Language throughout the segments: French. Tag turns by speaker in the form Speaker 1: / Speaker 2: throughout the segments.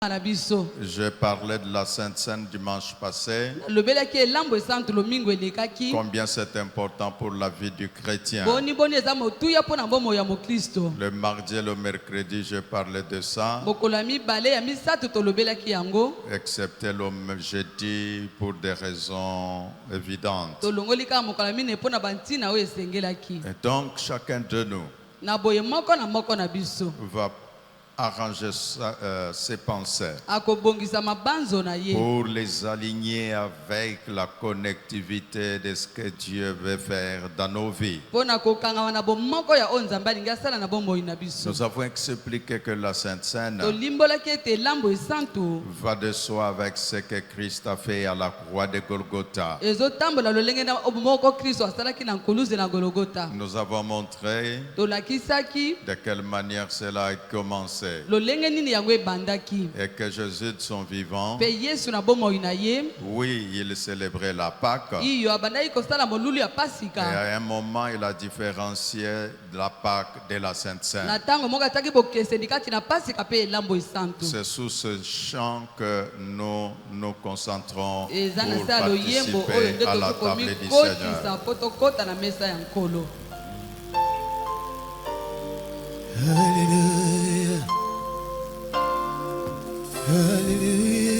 Speaker 1: Je parlais de la Sainte Seine dimanche passé. Combien c'est important pour la vie du chrétien. Le mardi et le mercredi, je parlais de ça. Excepté le jeudi pour des raisons évidentes. Et donc, chacun de nous va arranger ses pensées pour les aligner avec la connectivité de ce que Dieu veut faire dans nos vies. Nous avons expliqué que la Sainte Seine va de soi avec ce que Christ a fait à la croix de Golgotha. Nous avons montré de quelle manière cela a commencé. Et que Jésus de son vivant, oui, il célébrait la Pâque. Et à un moment, il a différencié la Pâque de la Sainte Seine. C'est sous ce chant que nous nous concentrons pour participer à la table du Seigneur.
Speaker 2: Hallelujah. Hallelujah.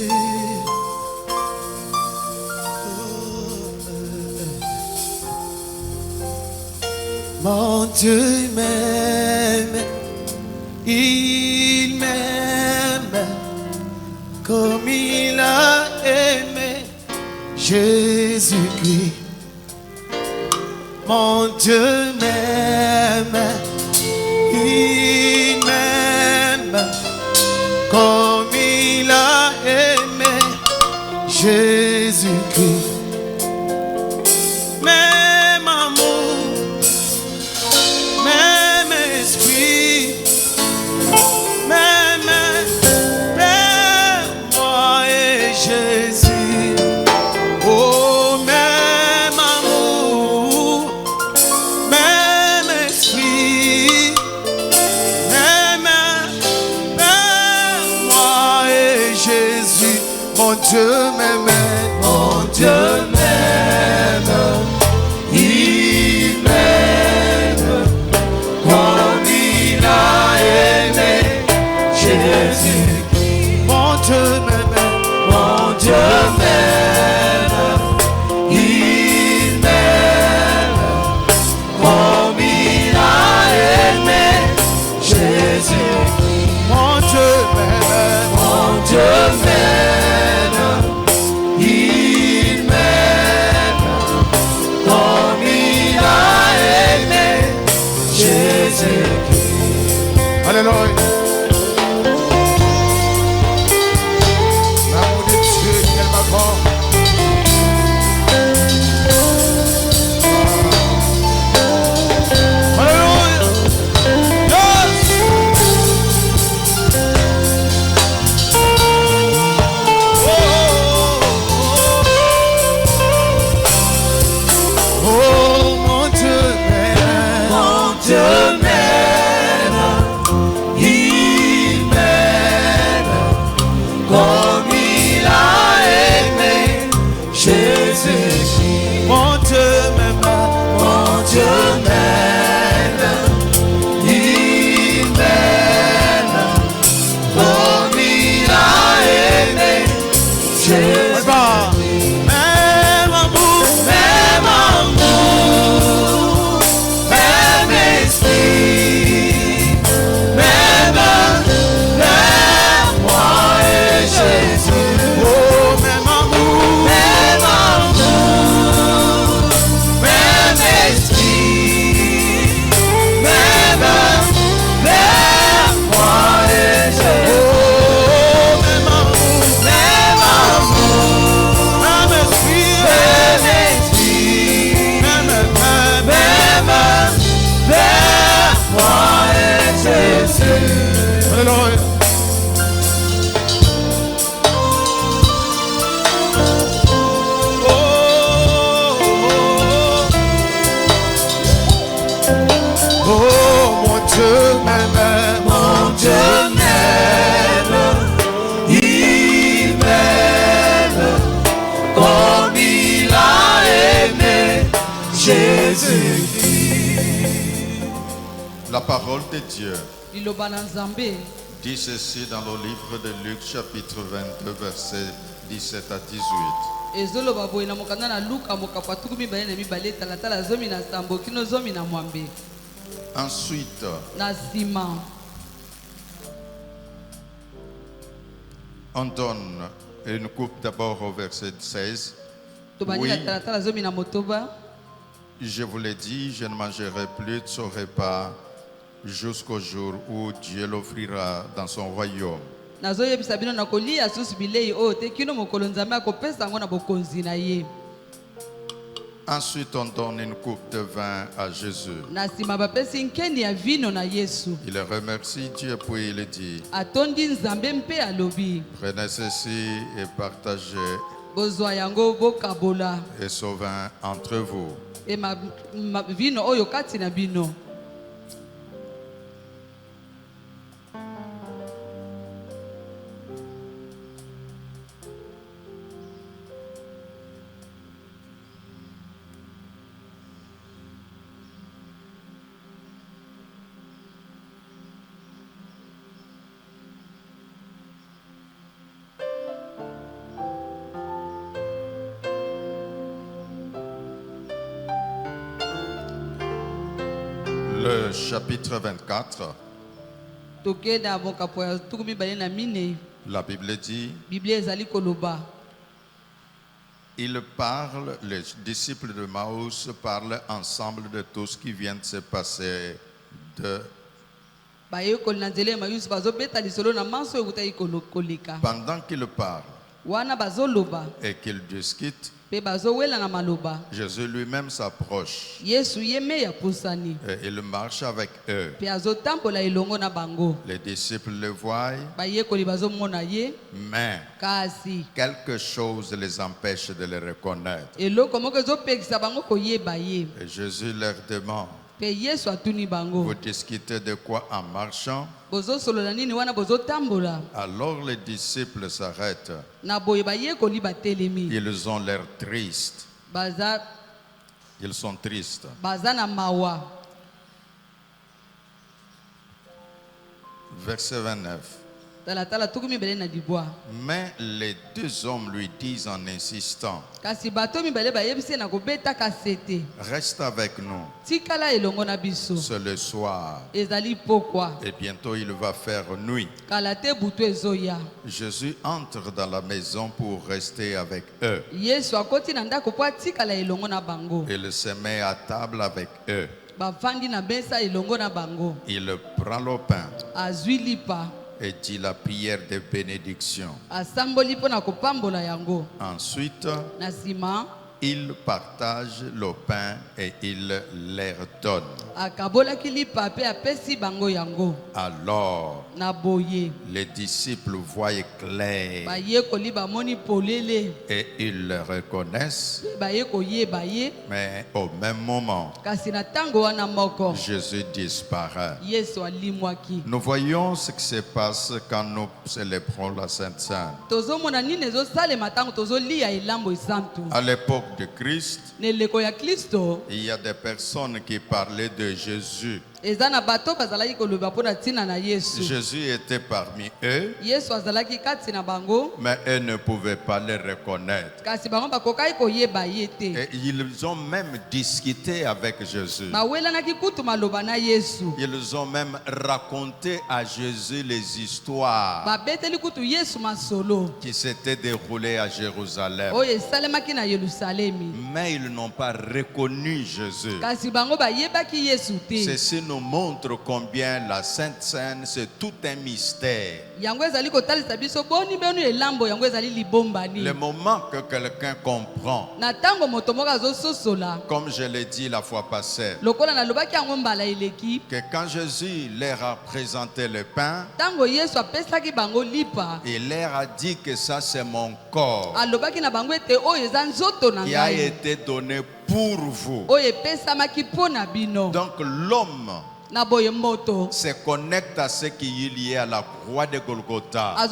Speaker 2: Mon Dieu m'aime, il m'aime comme il a aimé Jésus-Christ. Mon Dieu m'aime, il m'aime comme il a aimé Jésus-Christ. Même amour, même esprit, même Père, moi et Jésus. Oh, même amour, même esprit, mon Dieu m'aime, mon Dieu m'aime, il m'aime comme il a aimé Jésus. Mon Dieu m'aime, mon Dieu m'aime, il m'aime comme il a aimé Jésus. Mon Dieu m'aime, mon Dieu m'aime. Alléluia. L'amour de Dieu est tellement grand. Alléluia. Yes. Oh, mon Dieu m'aime, mon Dieu m'aime. Mon Dieu m'aime, mon Dieu m'aime, il m'aime comme il a aimé Jésus. Même amour, même amour, même esprit, même moi et Jésus. Oh, même amour, même amour, même esprit, même moi et Jésus. Oh, même amour, même amour,
Speaker 1: La parole de Dieu dit ceci dans le livre de Luc chapitre 22 versets 17 à 18. Ensuite, on donne une coupe d'abord au verset 16. Oui, je vous l'ai dit, je ne mangerai plus de ce repas jusqu'au jour où Dieu l'offrira dans son royaume. Ensuite, on donne une coupe de vin à Jésus. Il remercie Dieu puis il dit: prenez ceci et partagez et ce vin entre vous. Le chapitre 24, la Bible dit, il parle, les disciples de Maús parlent ensemble de tout ce qui vient de se passer pendant qu'ils parlent et qu'ils discutent, Jésus lui-même s'approche et il marche avec eux. Les disciples le voient, mais quelque chose les empêche de le reconnaître. Et Jésus leur demande: vous discutez de quoi en marchant? Alors les disciples s'arrêtent. Ils ont l'air tristes. Ils sont tristes. Verset 29. Mais les deux hommes lui disent en insistant: reste avec nous. C'est le soir. Et bientôt il va faire nuit. Jésus entre dans la maison pour rester avec eux. Il se met à table avec eux. Il prend le pain et dit la prière de bénédiction. Ensuite, il partage le pain et il leur donne. Alors, les disciples voient clair et ils le reconnaissent. Mais au même moment, Jésus disparaît. Nous voyons ce qui se passe quand nous célébrons la Sainte Seine. À l'époque de Christ, il y a des personnes qui parlaient de Jésus. Jésus était parmi eux, mais eux ne pouvaient pas le reconnaître. Et ils ont même discuté avec Jésus. Ils ont même raconté à Jésus les histoires qui s'étaient déroulées à Jérusalem. Mais ils n'ont pas reconnu Jésus. Ceci nous montre combien la Sainte Seine, c'est tout un mystère. Le moment que quelqu'un comprend, comme je l'ai dit la fois passée, que quand Jésus leur a présenté le pain, il leur a dit que ça c'est mon corps qui a été donné pour vous. Donc l'homme se connecte à ce qui est lié à la croix de Golgotha. En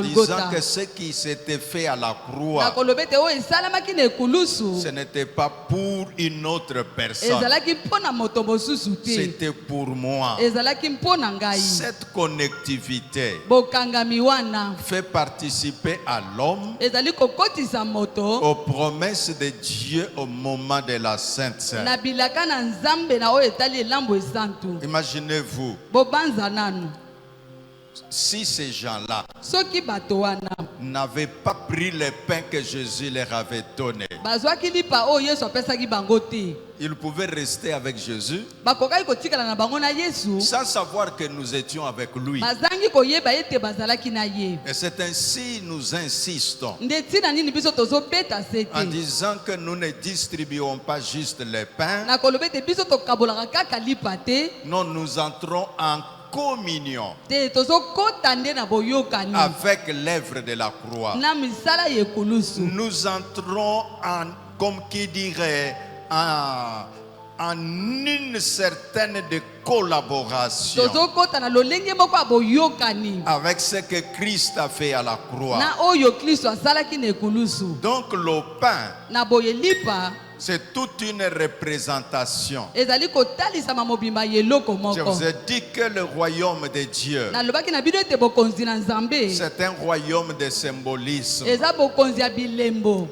Speaker 1: disant que ce qui s'était fait à la croix, ce n'était pas pour une autre personne. C'était pour moi. Cette connectivité fait participer à l'homme aux promesses de Dieu au moment de la Sainte Seine. Imaginez-vous si ces gens-là n'avaient pas pris le pain que Jésus leur avait donné, ils pouvaient rester avec Jésus sans savoir que nous étions avec lui. Et c'est ainsi nous insistons en disant que nous ne distribuons pas juste le pain. Non, nous entrons en communion avec l'œuvre de la croix. Nous entrons en, comme qui dirait, en une certaine de collaboration avec ce que Christ a fait à la croix. Donc le pain, c'est toute une représentation. Je vous ai dit que le royaume de Dieu, c'est un royaume de symbolisme.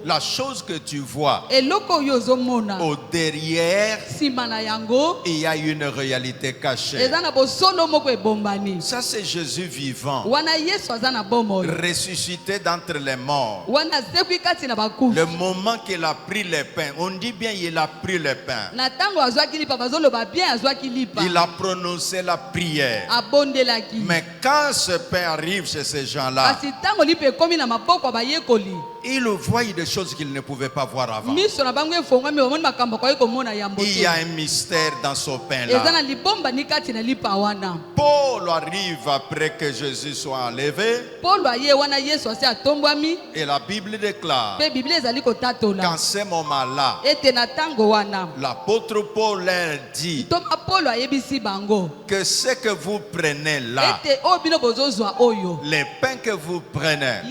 Speaker 1: La chose que tu vois, au derrière, il y a une réalité cachée. Ça, c'est Jésus vivant, ressuscité d'entre les morts. Le moment qu'il a pris le pain, on dit bien il a pris le pain. Il a prononcé la prière. Mais quand ce pain arrive chez ces gens-là, ils voient des choses qu'ils ne pouvaient pas voir avant. Il y a un mystère dans ce pain-là. Paul arrive après que Jésus soit enlevé. Et la Bible déclare qu'en ce moment-là, l'apôtre Paul leur dit que ce que vous prenez là, les pains que vous prenez,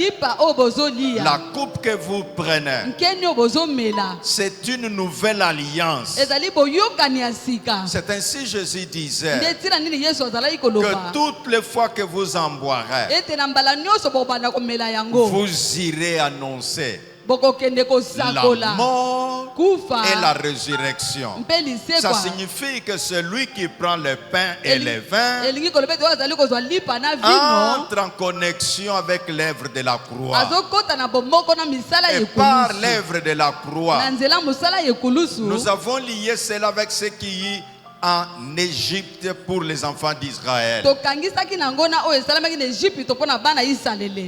Speaker 1: la coupe que vous prenez, c'est une nouvelle alliance. C'est ainsi Jésus disait que toutes les fois que vous en boirez, vous irez annoncer la mort et la résurrection. Ça signifie que celui qui prend le pain et le vin entre en connexion avec l'œuvre de la croix. Et par l'œuvre de la croix, nous avons lié cela avec ce qui est en Égypte pour les enfants d'Israël. Que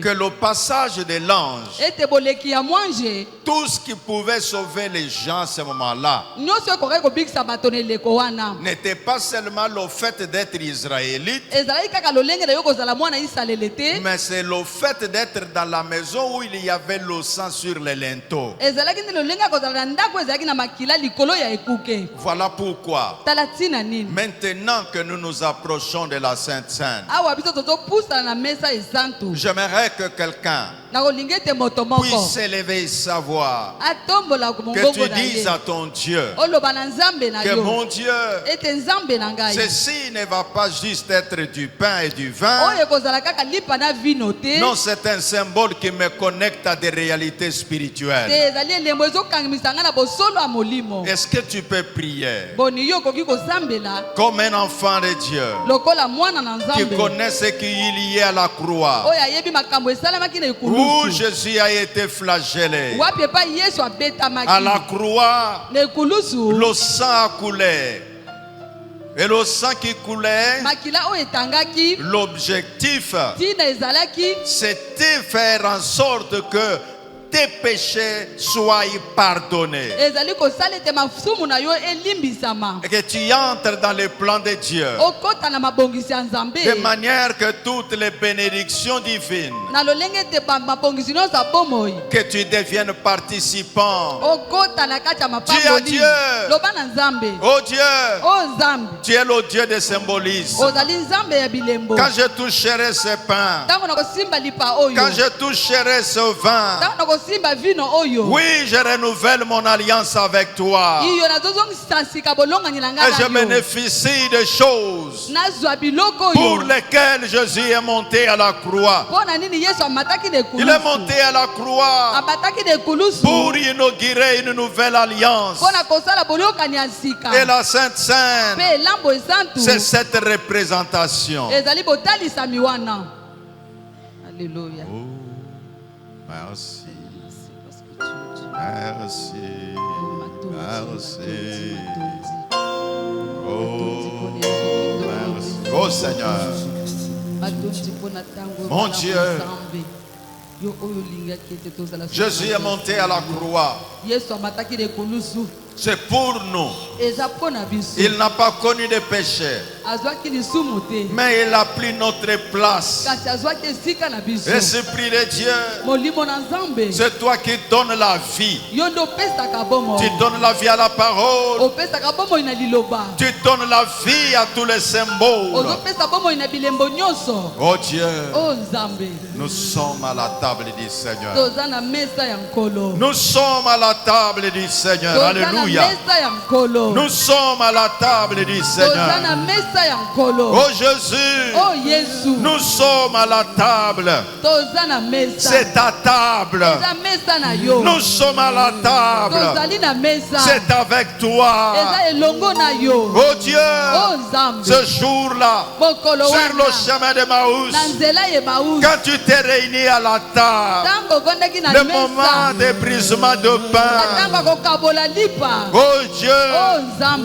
Speaker 1: le passage de l'ange, tout ce qui pouvait sauver les gens à ce moment-là, n'était pas seulement le fait d'être israélite, mais c'est le fait d'être dans la maison où il y avait le sang sur les linteaux. Voilà pourquoi maintenant que nous nous approchons de la Sainte Seine, j'aimerais que quelqu'un puisse s'élever et savoir que tu dises à ton Dieu que mon Dieu, ceci ne va pas juste être du pain et du vin. Non, c'est un symbole qui me connecte à des réalités spirituelles. Est-ce que tu peux prier comme un enfant de Dieu qui connaît ce qui est lié à la croix, où Jésus a été flagellé? À la croix, le sang a coulé. Et le sang qui coulait, l'objectif, c'était faire en sorte que tes péchés soient pardonnés. Et que tu entres dans le plan de Dieu. De manière que toutes les bénédictions divines, que tu deviennes participant. Dis à Dieu. Oh Dieu. Tu es le Dieu des symbolismes. Quand je toucherai ce pain, quand je toucherai ce vin, oui, je renouvelle mon alliance avec toi. Et je bénéficie des choses pour lesquelles Jésus est monté à la croix. Il est monté à la croix pour inaugurer une nouvelle alliance. Et la Sainte Seine, c'est cette représentation. Alléluia. Oh, merci. Merci. Merci. Oh, merci. Oh Seigneur. Mon Dieu. Jésus est monté à la croix. C'est pour nous. Il n'a pas connu de péché, mais il a pris notre place. Esprit de Dieu, c'est toi qui donnes la vie. Tu donnes la vie à la parole. Tu donnes la vie à tous les symboles. Oh Dieu, nous sommes à la table du Seigneur. Nous sommes à la table du Seigneur. Alléluia. Nous sommes à la table du Seigneur. Oh Jésus, nous sommes à la table. C'est ta table. Nous sommes à la table. C'est avec toi. Oh Dieu, ce jour-là, sur le chemin de Maús, quand tu t'es réunis à la table, le moment de brisement de pain, oh Dieu,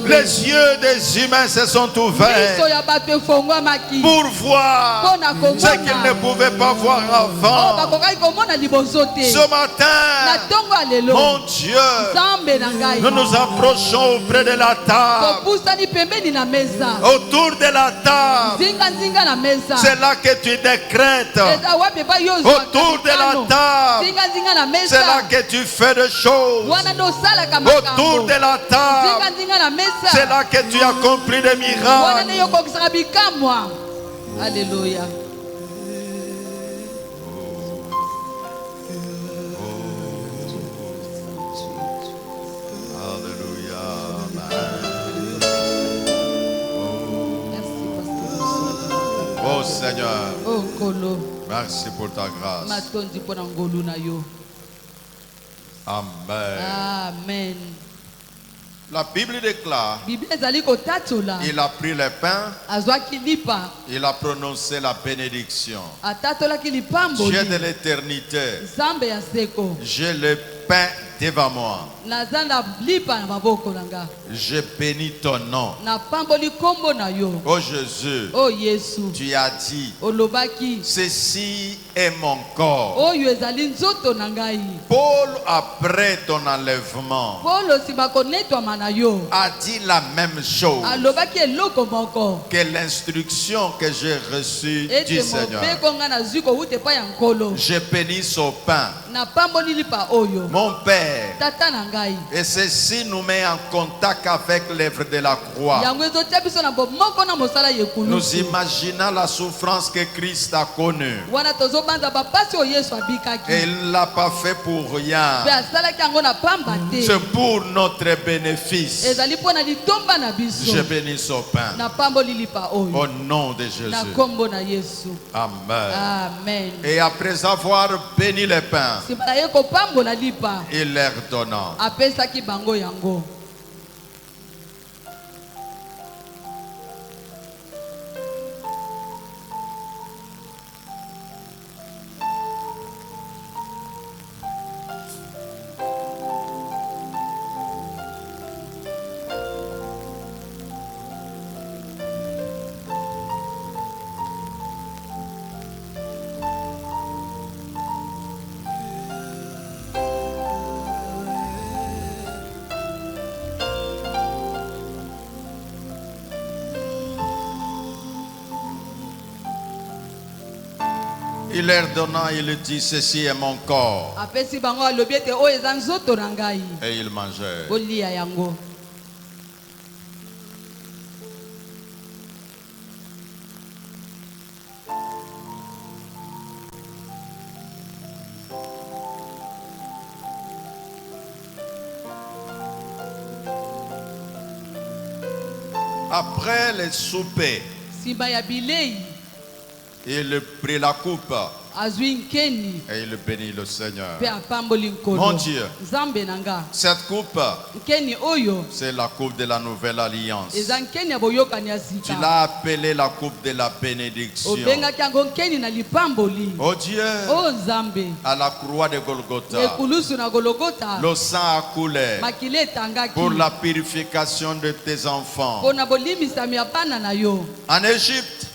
Speaker 1: les yeux des humains se sont ouverts pour voir ce qu'ils ne pouvaient pas voir avant. Ce matin, mon Dieu, nous nous approchons auprès de la table. Autour de la table, c'est là que tu décrètes. Autour de la table, c'est là que tu fais des choses. Autour de la table, c'est là que tu accomplis des miracles.
Speaker 3: Alléluia.
Speaker 1: Oh Seigneur, merci pour ta grâce. Amen.
Speaker 3: Amen.
Speaker 1: La Bible déclare, il a pris le pain, il a prononcé la bénédiction. Dieu de l'éternité, j'ai le pain devant moi. Je bénis ton nom. Oh Jésus, tu as dit, ceci est mon corps. Paul, après ton enlèvement, a dit la même chose que l'instruction que j'ai reçue du Seigneur. Je bénis ce pain, mon Père, et ceci nous met en contact avec l'œuvre de la croix. Nous imaginons la souffrance que Christ a connue. Et il ne l'a pas fait pour rien. C'est pour notre bénéfice. Je bénis ce pain au nom de Jésus. Amen. Et après avoir béni le pain, il leur donna. Il leur donna, il dit, ceci est mon corps. Et ils mangeaient. Après les soupers, il prit la coupe et il bénit le Seigneur. Mon Dieu, cette coupe, c'est la coupe de la nouvelle alliance. Tu l'as appelée la coupe de la bénédiction. Oh Dieu, à la croix de Golgotha, le sang a coulé pour la purification de tes enfants. En Égypte,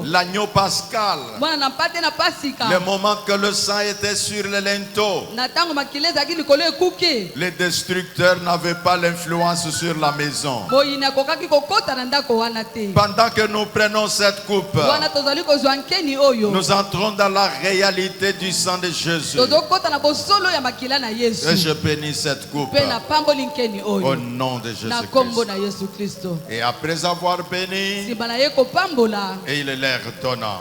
Speaker 1: l'agneau pascal, le moment que le sang était sur le linteau, les destructeurs n'avaient pas l'influence sur la maison. Pendant que nous prenons cette coupe, nous entrons dans la réalité du sang de Jésus. Et je bénis cette coupe au nom de Jésus-Christ. Et après avoir béni, et il leur donna.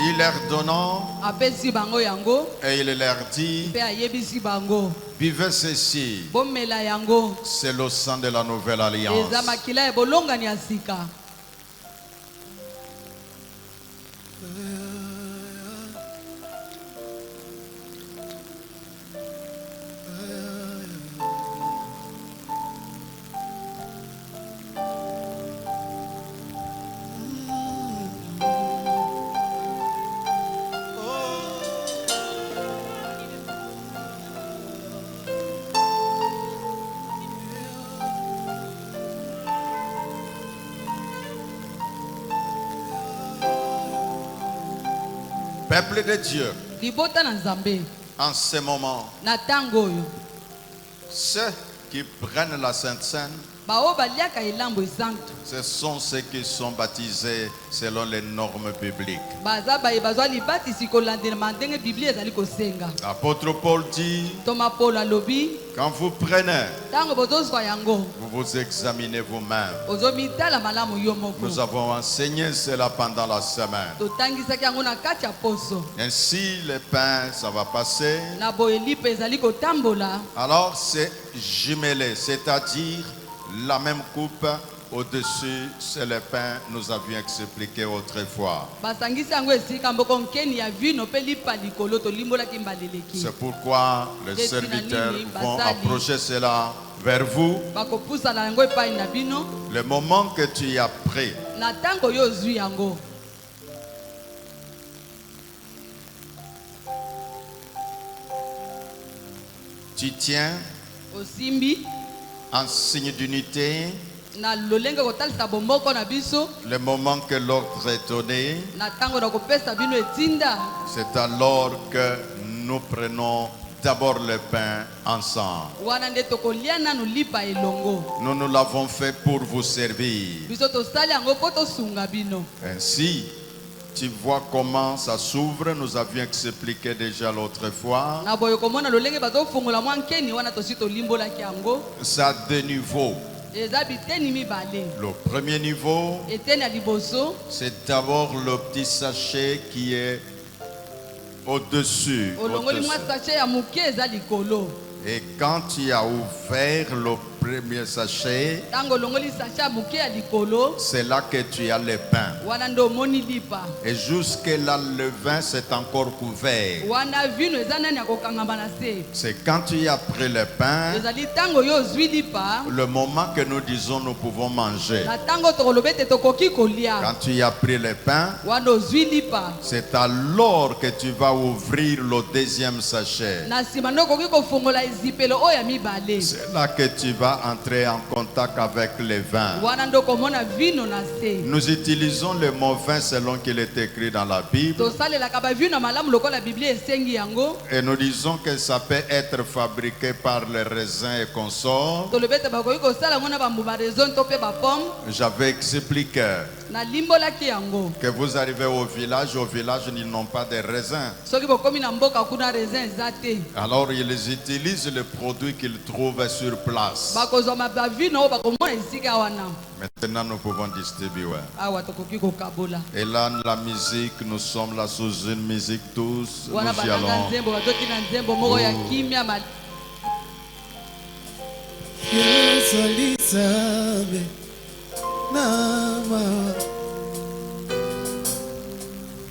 Speaker 1: Il leur donnant, et il leur dit, buvez ceci, c'est le sang de la nouvelle alliance. Peuple de Dieu, en ce moment, ceux qui prennent la Sainte Seine, ce sont ceux qui sont baptisés selon les normes bibliques. L'apôtre Paul dit, quand vous prenez, vous vous examinez vous-même. Nous avons enseigné cela pendant la semaine. Ainsi, le pain, ça va passer. Alors, c'est jumelé, c'est-à-dire la même coupe au-dessus, c'est le pain, nous avions expliqué autrefois. C'est pourquoi les serviteurs vont approcher cela vers vous. Le moment que tu y as pris, tu tiens en signe d'unité. Le moment que l'ordre est donné, c'est alors que nous prenons d'abord le pain ensemble. Nous l'avons fait pour vous servir. Ainsi, tu vois comment ça s'ouvre. Nous avions expliqué déjà l'autre fois. Ça a deux niveaux. Le premier niveau, c'est d'abord le petit sachet qui est au-dessus. Et quand tu as ouvert le premier sachet, c'est là que tu as le pain. Et jusque là, le vin c'est encore couvert. C'est quand tu as pris le pain, le moment que nous disons nous pouvons manger. Quand tu as pris le pain, c'est alors que tu vas ouvrir le deuxième sachet. C'est là que tu vas entrer en contact avec le vin. Nous utilisons le mot vin selon qu'il est écrit dans la Bible. Et nous disons que ça peut être fabriqué par les raisins et consorts. J'avais expliqué que vous arrivez au village ils n'ont pas de raisins. Alors ils utilisent le produit qu'ils trouvent sur place. Maintenant nous pouvons distribuer. Et là la musique, nous sommes là sous une musique tous. Nous y allons.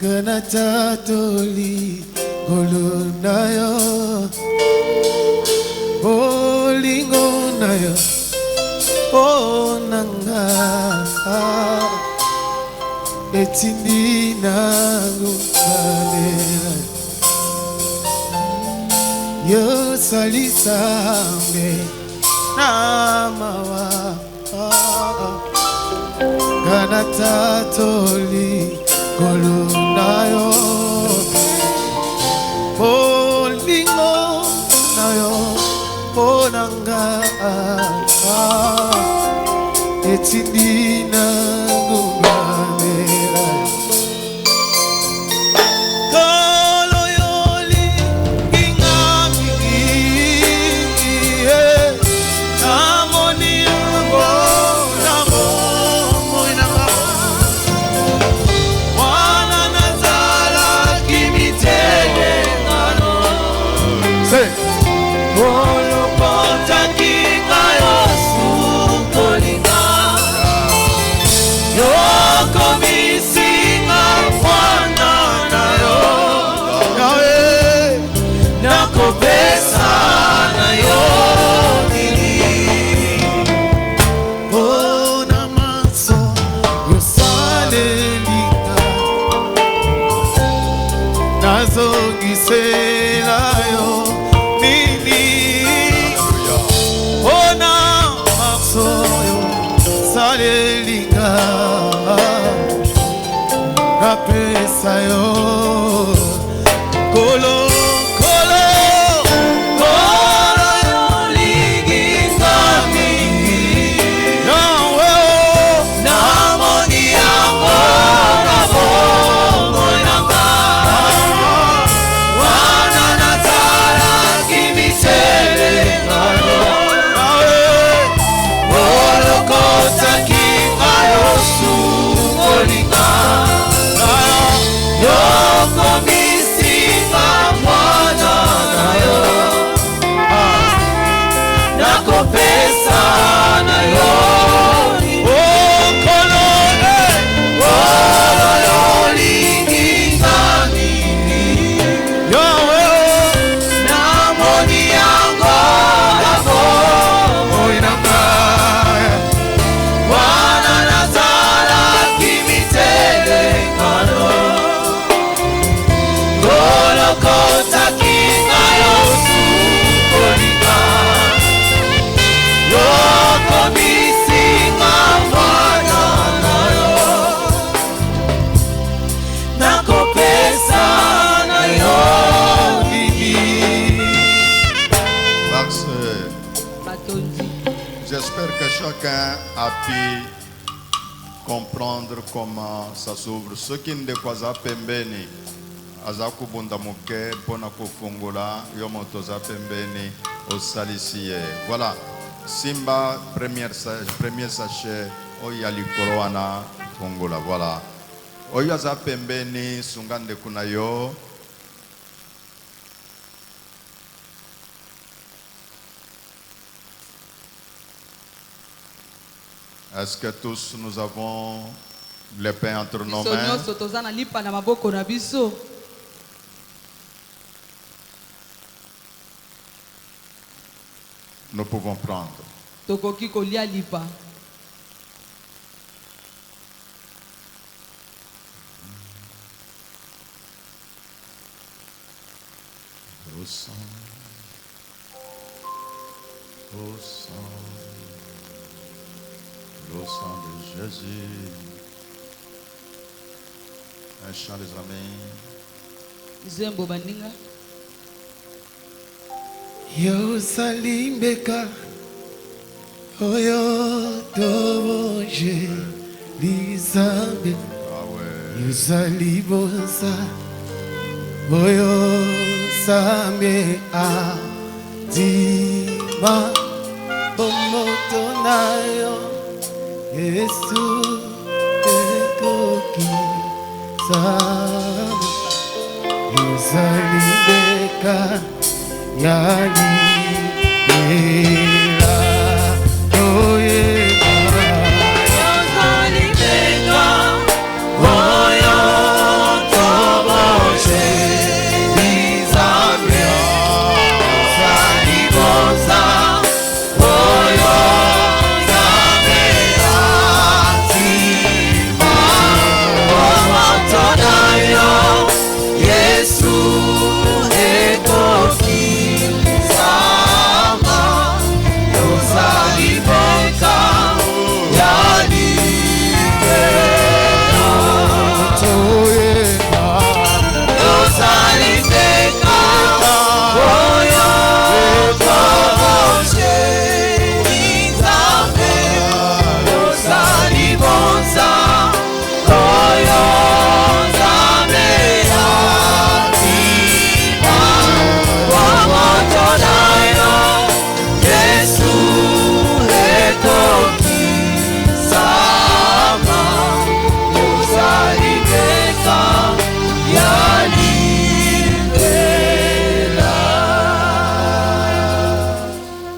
Speaker 2: Ganatatoli golunayo olingonayo onanga etindina gukalera yo salisambe namawa ganatatoli Golunayo, Bolingo Nayo, Bonanga, Etindina Gubanera. Koloyoli, Ingami, Namoni, Namo, Moinanga.
Speaker 1: A pu comprendre comment ça s'ouvre. Ceux qui ne décoisent pembeni, azaku bundamuke, pona kufungula, yomotoza pembeni, au salisier. Voilà. Simba, premier sachet, oyali koroana, fungula. Voilà. Oyaza pembeni, sungande kunayo. Est-ce que tous nous avons le pain entre nos mains? Nous pouvons prendre. Au sang, au sang, le sang de Jésus. Un chant, les amis.
Speaker 2: Yosalimbeka Oyo Toboje Lizambe Yosalibosa Oyo Sambe Adima Bomotonayo Yesu Ekoki Sama Yosalimbeka Yali Mira Oye Yosalimbeka Oyo Toboje Lizambe Yosalibosa Oyo Sambe Adima Bomotonayo Yesu Ekoki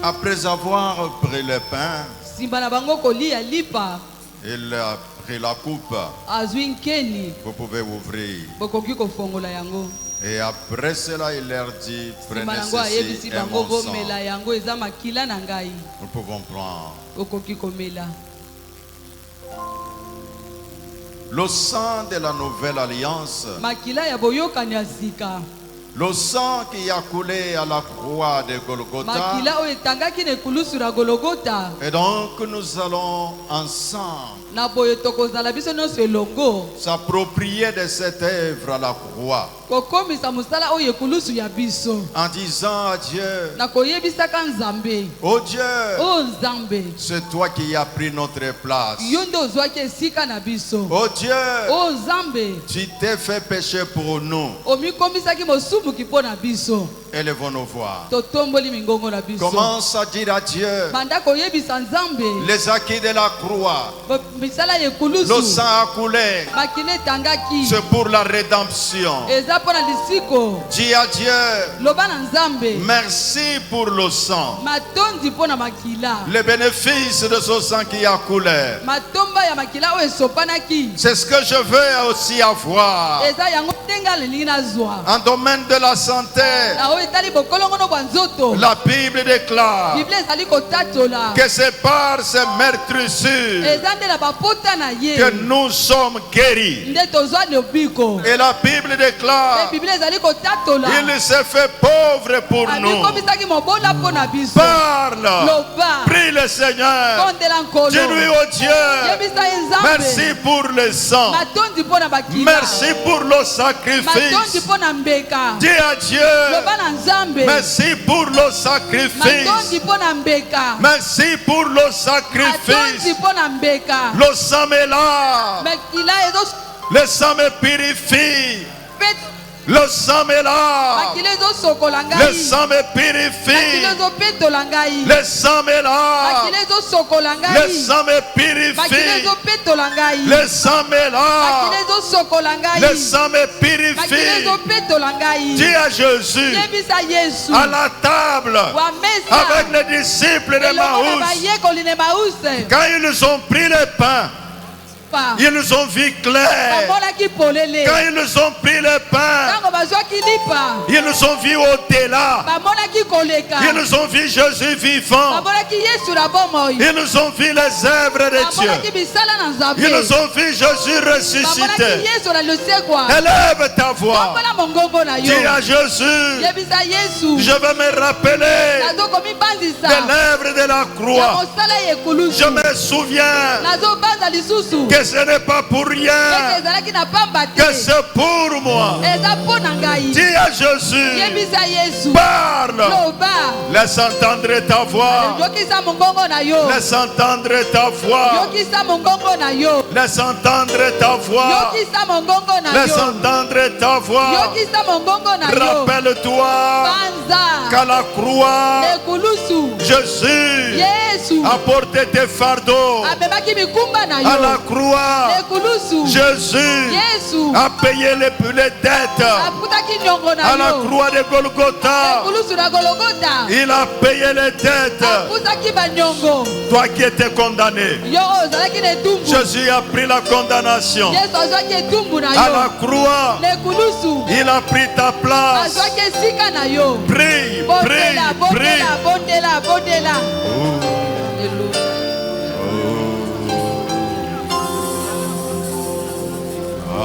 Speaker 1: Après avoir pris le pain, il a pris la coupe. Vous pouvez ouvrir. Et après cela, il leur dit, prenez ceci et mon sang. Nous pouvons prendre. Le sang de la nouvelle alliance. Le sang qui a coulé à la croix de Golgotha. Et donc nous allons ensemble s'approprier de cette œuvre à la croix. En disant à Dieu, oh Dieu, c'est toi qui as pris notre place. Oh Dieu, tu t'es fait pécher pour nous. Élevons nos voix. Commence à dire à Dieu les acquis de la croix. Le sang a coulé. C'est pour la rédemption. Dis à Dieu merci pour le sang. Les bénéfices de ce sang qui a coulé. C'est ce que je veux aussi avoir. En domaine de la santé, la Bible déclare que c'est par ces meurtrissures que nous sommes guéris. Et la Bible déclare il s'est fait pauvre pour nous. Parle, prie le Seigneur. Dis-lui, oh Dieu, merci pour le sang. Merci pour le sacrifice. Dis à Dieu, merci pour le sacrifice. Merci pour le sacrifice. Le sang me lave. Le sang me purifie. Le sang me lave. Le sang me purifie. Le sang me lave. Le sang me purifie. Le sang me lave. Le sang me purifie. Dis à Jésus, à la table, avec les disciples de Maús, quand ils ont pris le pain, ils nous ont vu clair. Quand ils nous ont pris le pain, ils nous ont vu au-delà. Ils nous ont vu Jésus vivant. Ils nous ont vu les œuvres de Dieu. Ils nous ont vu Jésus ressuscité. Élève ta voix. Dis à Jésus, je vais me rappeler des lèvres de la croix. Je me souviens que ce n'est pas pour rien, que c'est pour moi. Dis à Jésus, parle. Laisse entendre ta voix. Laisse entendre ta voix. Laisse entendre ta voix. Laisse entendre ta voix. Rappelle-toi qu'à la croix, Jésus a porté tes fardeaux. À la croix, Jésus a payé les dettes. À la croix de Golgotha, il a payé les dettes. Toi qui étais condamné, Jésus a pris la condamnation. À la croix, il a pris ta place. Prie, prie, prie.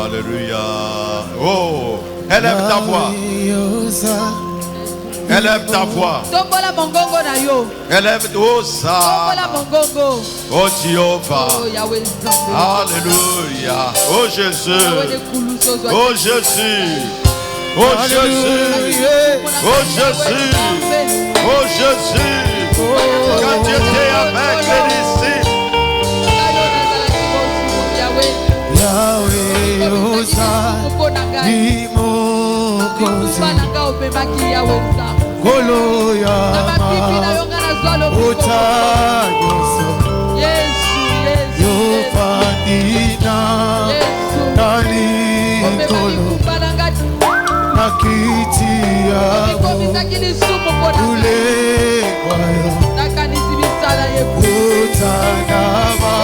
Speaker 1: Alléluia. Oh, élève ta voix. Élève ta voix. Élève oh ça. Oh Jéhovah. Alléluia. Oh Jésus. Oh Jésus. Oh Jésus. Oh Jésus. Oh Jésus. Quand tu étais avec les disciples,
Speaker 2: Yahweh oza imokozi kolo yama otanyoso yofandina nalikolo nakiti yabo ulekwayo otanama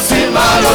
Speaker 2: Simalo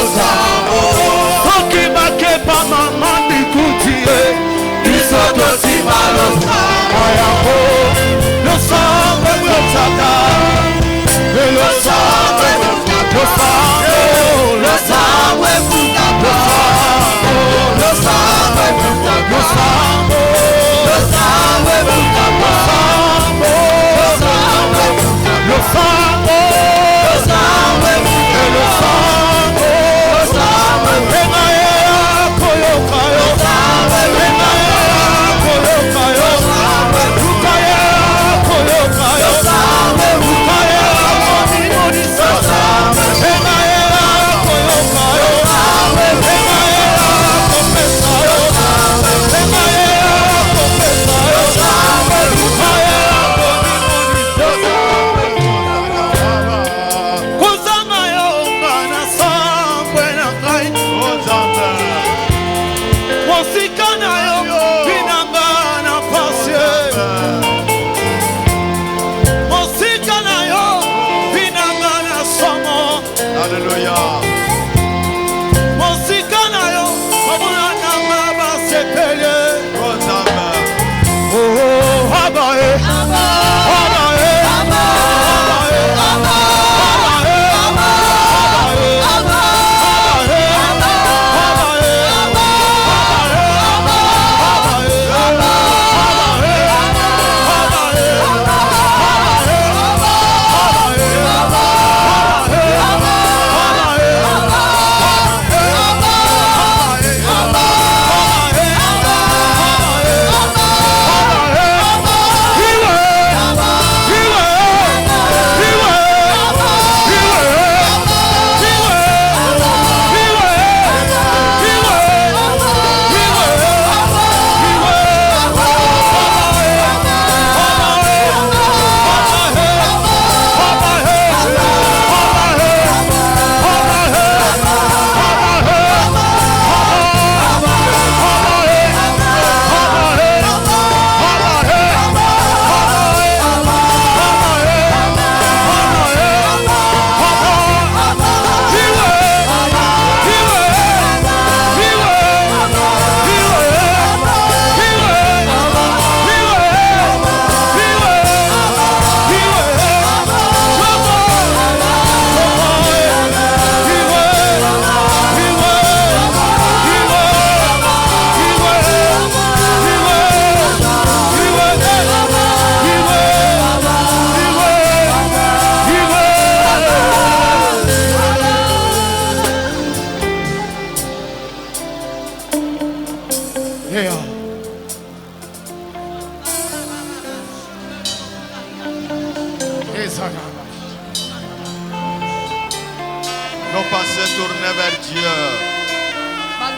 Speaker 1: Nos pensées tournées vers Dieu.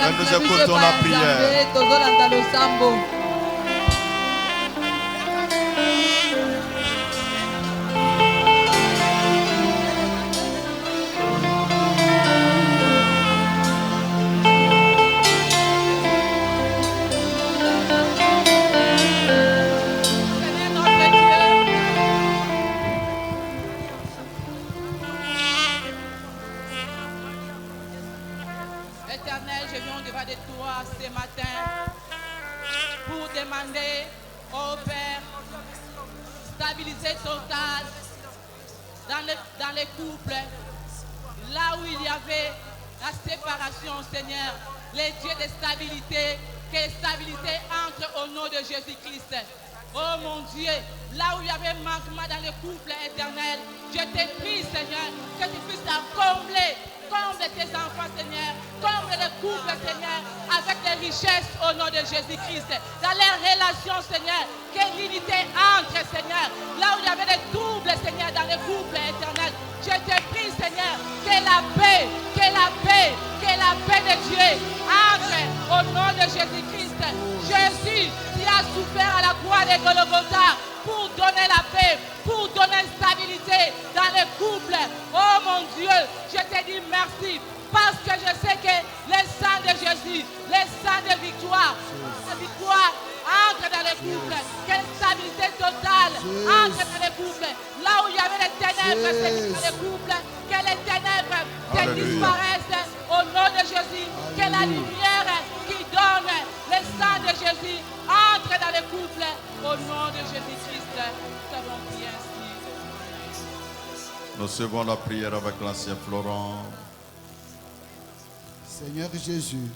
Speaker 1: Et nous écoutons la prière.
Speaker 3: Éternel, je viens devant de toi ce matin pour demander au Père stabilité totale dans les couples, là où il y avait la séparation, Seigneur, les dieux de stabilité, que la stabilité entre au nom de Jésus-Christ. Oh mon Dieu, là où il y avait manquement dans les couples éternels, je te prie, Seigneur, que tu puisses la combler. Comble tes enfants, Seigneur. Comble le couple, Seigneur, avec des richesses au nom de Jésus-Christ. Dans les relations, Seigneur, que l'unité entre, Seigneur. Là où il y avait des doubles, Seigneur, dans les couples éternels. Je te prie, Seigneur, que la paix de Dieu entre au nom de Jésus-Christ. Jésus qui a souffert à la croix de Golgotha pour donner la paix, pour donner stabilité dans les couples. Oh mon Dieu, je te dis merci parce que je sais que le sang de Jésus, le sang de victoire, entre dans les couples, quelle stabilité totale entre dans les couples. Là où il y avait les ténèbres, c'est dans les couples, que les ténèbres disparaissent au nom de Jésus, que la lumière qui donne le sang de Jésus entre dans les couples au nom de Jésus-Christ. Nous avons prié ainsi.
Speaker 1: Nous suivons la prière avec l'ancien Florent.
Speaker 2: Seigneur Jésus,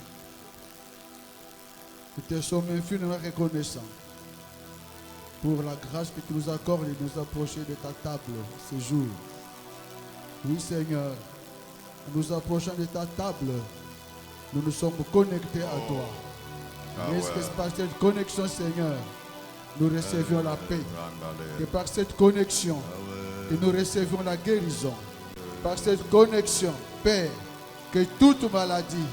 Speaker 2: nous te sommes infiniment reconnaissants pour la grâce que tu nous accordes de nous approcher de ta table ce jour. Oui Seigneur, en nous approchant de ta table, nous nous sommes connectés à toi. Mais est-ce que par cette connexion, Seigneur, nous recevions la paix? Et par cette connexion, que nous recevions la guérison. Par cette connexion, Père, que toute maladie,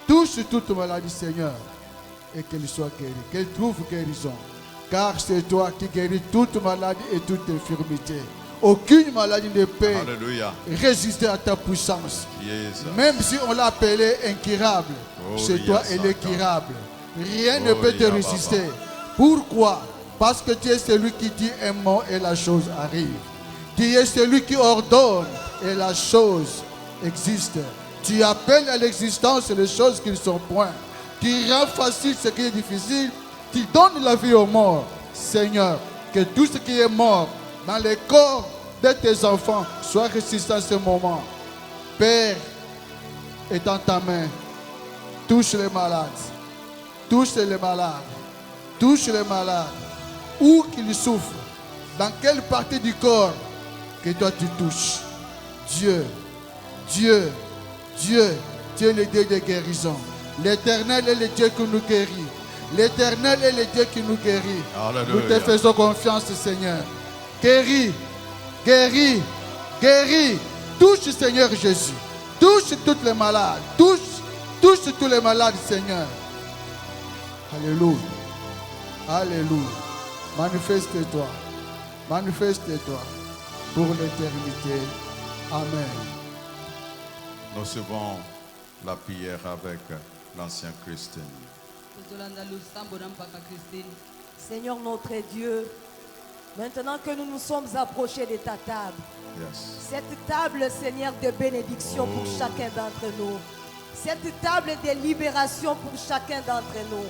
Speaker 2: touche toute maladie, Seigneur, et qu'elle soit guérie, qu'elle trouve guérison. Car c'est toi qui guéris toute maladie et toute infirmité. Aucune maladie ne peut résister à ta puissance. Même si on l'a appelée incurable, c'est toi elle est incurable. Rien ne peut te résister. Pourquoi? Parce que tu es celui qui dit un mot et la chose arrive. Tu es celui qui ordonne et la chose existe. Tu appelles à l'existence les choses qui ne sont point. Tu rends facile ce qui est difficile. Tu donnes la vie aux morts. Seigneur, que tout ce qui est mort dans les corps de tes enfants soit ressuscité en ce moment. Père, est dans ta main. Touche les malades. Touche les malades. Touche les malades. Où qu'ils souffrent. Dans quelle partie du corps que toi tu touches. Dieu, Dieu, Dieu, tu es le Dieu de guérison. L'Éternel est le Dieu qui nous guérit. L'Éternel est le Dieu qui nous guérit. Alléluia. Nous te faisons confiance, Seigneur. Guéris, guéris, guéris. Touche, Seigneur Jésus. Touche toutes les malades. Touche tous les malades, Seigneur. Alléluia. Alléluia. Manifeste-toi. Manifeste-toi pour l'éternité. Amen.
Speaker 1: Nous suivons la prière avec l'ancien Christine.
Speaker 4: Seigneur notre Dieu, maintenant que nous nous sommes approchés de ta table, cette table, Seigneur, de bénédiction pour chacun d'entre nous, cette table de libération pour chacun d'entre nous.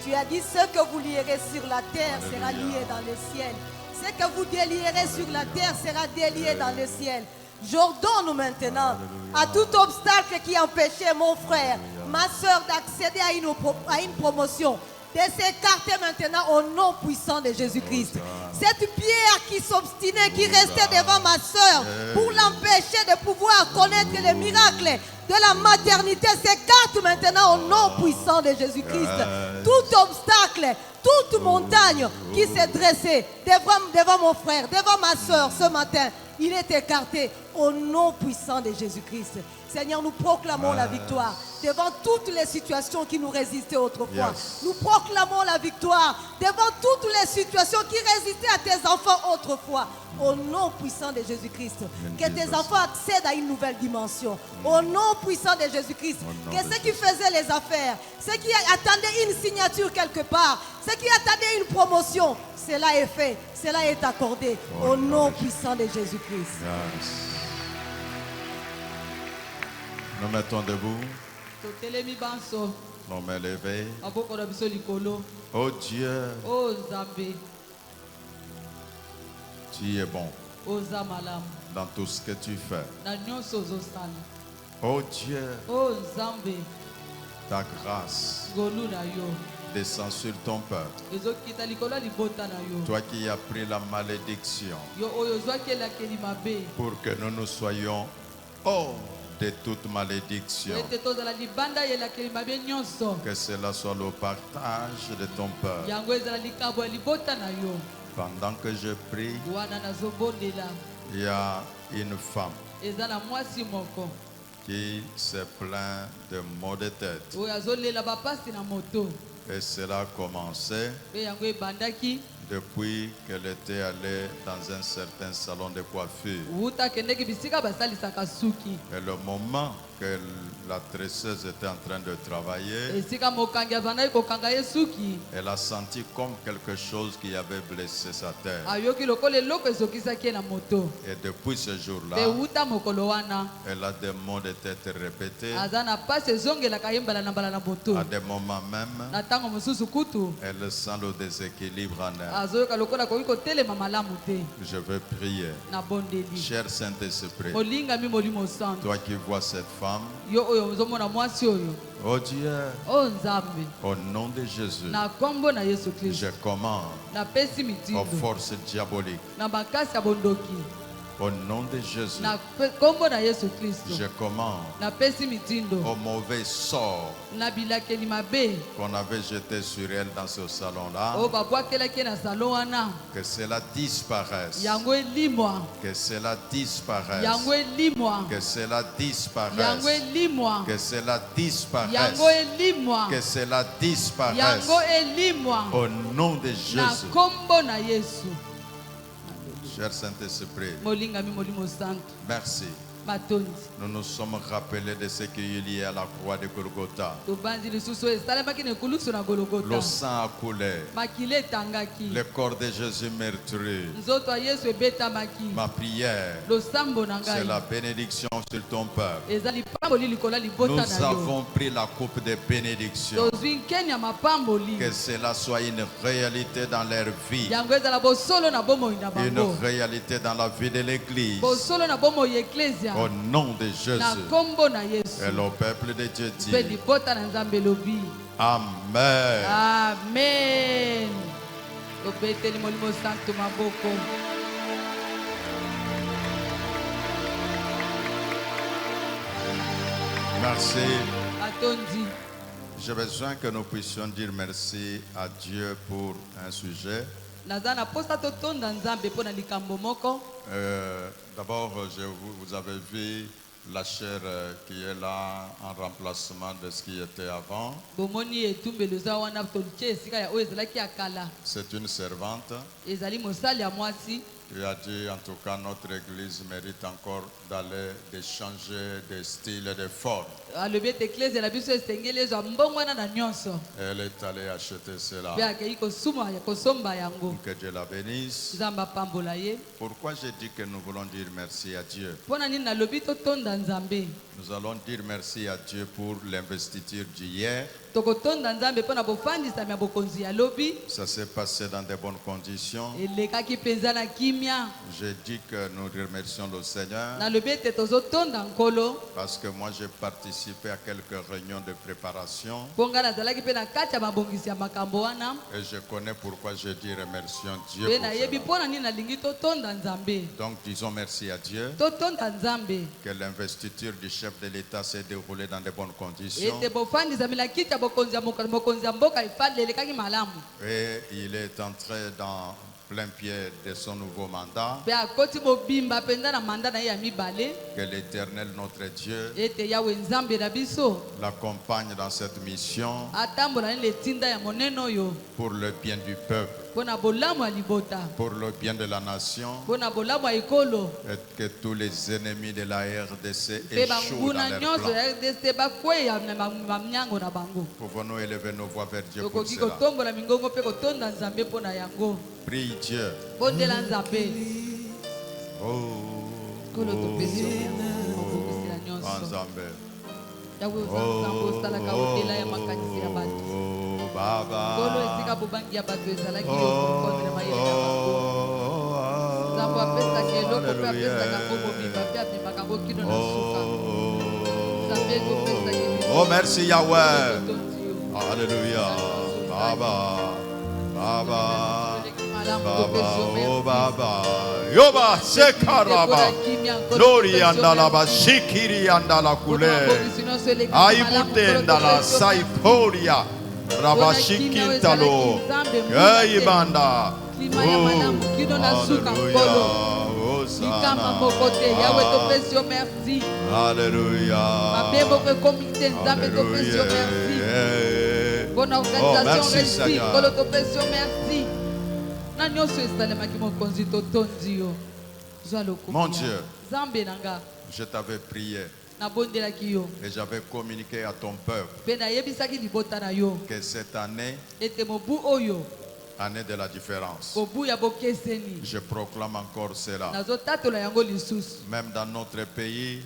Speaker 4: Tu as dit ce que vous lierez sur la terre sera lié dans le ciel. Ce que vous délierez sur la terre sera délié dans le ciel. J'ordonne maintenant à tout obstacle qui empêchait mon frère, ma soeur d'accéder à une promotion, de s'écarter maintenant au nom puissant de Jésus-Christ. Cette pierre qui s'obstinait, qui restait devant ma soeur pour l'empêcher de pouvoir connaître les miracles de la maternité, s'écarte maintenant au nom puissant de Jésus-Christ. Tout obstacle, toute montagne qui s'est dressée devant mon frère, devant ma soeur ce matin, il est écarté au nom puissant de Jésus-Christ. Seigneur, nous proclamons la victoire devant toutes les situations qui nous résistaient autrefois. Nous proclamons la victoire devant toutes les situations qui résistaient à tes enfants autrefois. Au nom puissant de Jésus-Christ, que tes enfants accèdent à une nouvelle dimension. Au nom puissant de Jésus-Christ, que ceux qui faisaient les affaires, ceux qui attendaient une signature quelque part, ceux qui attendaient une promotion, cela est fait, cela est accordé. Au nom puissant de Jésus-Christ.
Speaker 1: Nous mettons debout. Nos mains levées. Oh Dieu. Tu es bon dans tout ce que tu fais. Oh Dieu, ta grâce descend sur ton peuple. Toi qui as pris la malédiction pour que nous soyons hors de toute malédiction. Que cela soit le partage de ton peuple. Pendant que je prie, il y a une femme qui se plaint de maux de tête. Et cela a commencé depuis qu'elle était allée dans un certain salon de coiffure. Et le moment que la tresseuse était en train de travailler, elle a senti comme quelque chose qui avait blessé sa tête. Et depuis ce jour-là, elle a des maux de tête répétés. À des moments même, elle sent le déséquilibre en elle. Je veux prier. Cher Saint-Esprit, toi qui vois cette femme, oh Dieu, au nom de Jésus, je commande aux forces diaboliques. Au nom de Jésus, je commande au mauvais sort qu'on avait jeté sur elle dans ce salon-là, que cela disparaisse, que cela disparaisse, que cela disparaisse, que cela disparaisse, que cela disparaisse, au nom de Jésus. Cher Saint-Esprit, merci. Nous nous sommes rappelés de ce qu'il y a à la croix de Golgotha. Le sang a coulé. Le corps de Jésus meurtri. Ma prière, c'est la bénédiction sur ton peuple. Nous avons pris la coupe de bénédiction. Que cela soit une réalité dans leur vie. Une réalité dans la vie de l'Église. Au nom de Jésus. Et le peuple de Dieu dit Amen.
Speaker 4: Amen.
Speaker 1: Merci. J'ai besoin que nous puissions dire merci à Dieu pour un sujet. D'abord, vous avez vu la chair qui est là en remplacement de ce qui était avant. C'est une servante. Il a dit, en tout cas, notre église mérite encore d'aller, de changer de style et de forme. Elle est allée acheter cela. Que Dieu la bénisse. Pourquoi j'ai dit que nous voulons dire merci à Dieu? Nous allons dire merci à Dieu pour l'investiture d'hier. Ça s'est passé dans de bonnes conditions. J'ai dit que nous remercions le Seigneur parce que moi j'ai participé à quelques réunions de préparation et je connais pourquoi je dis remercions Dieu pour cela. Donc disons merci à Dieu que l'investiture du chef de l'État s'est déroulée dans de bonnes conditions et il est entré dans plein pied de son nouveau mandat. Que l'Éternel, notre Dieu, l'accompagne dans cette mission pour le bien du peuple, pour le bien de la nation, et que tous les ennemis de la RDC échouent dans leur plan. Pouvons-nous élever nos voix vers Dieu pour cela? Prie Dieu. Oh. Oh, merci Yahweh. Alléluia. Baba. Baba. Baba, oh Baba, Yoba, Sekaraba, Lori andalaba, Shikiri andala kule, Aibute andala, Saiporia, Rabashikintalo, Yaibanda, Alléluia.
Speaker 4: Bonne organisation réussie, merci.
Speaker 1: Mon Dieu, je t'avais prié Et j'avais communiqué à ton peuple que cette année, année de la différence, je proclame encore cela. Même dans notre pays,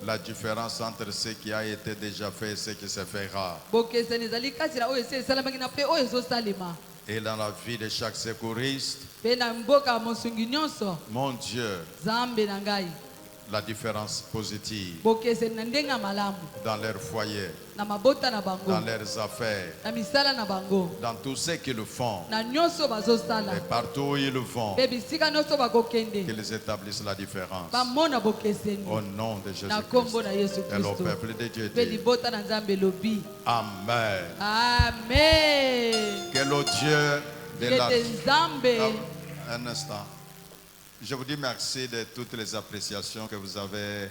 Speaker 1: la différence entre ce qui a été déjà fait et ce qui se fera. Et dans la vie de chaque secouriste, mon Dieu, la différence positive dans leur foyer, dans leurs affaires, dans tout ce qu'ils font, et partout où ils vont, qu'ils établissent la différence. Au nom de Jésus-Christ. Et le peuple de Dieu dit Amen.
Speaker 4: Amen.
Speaker 1: Que le Dieu de la... Un instant. Je vous dis merci de toutes les appréciations que vous avez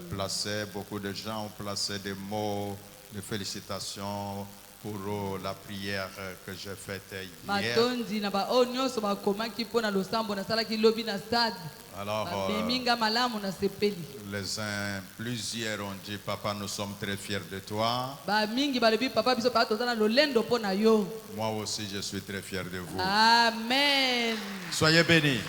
Speaker 1: placées. Beaucoup de gens ont placé des mots de félicitations pour la prière que j'ai faite hier. Alors, les uns, plusieurs ont dit, Papa, nous sommes très fiers de toi. Moi aussi, je suis très fier de vous.
Speaker 4: Amen.
Speaker 1: Soyez bénis.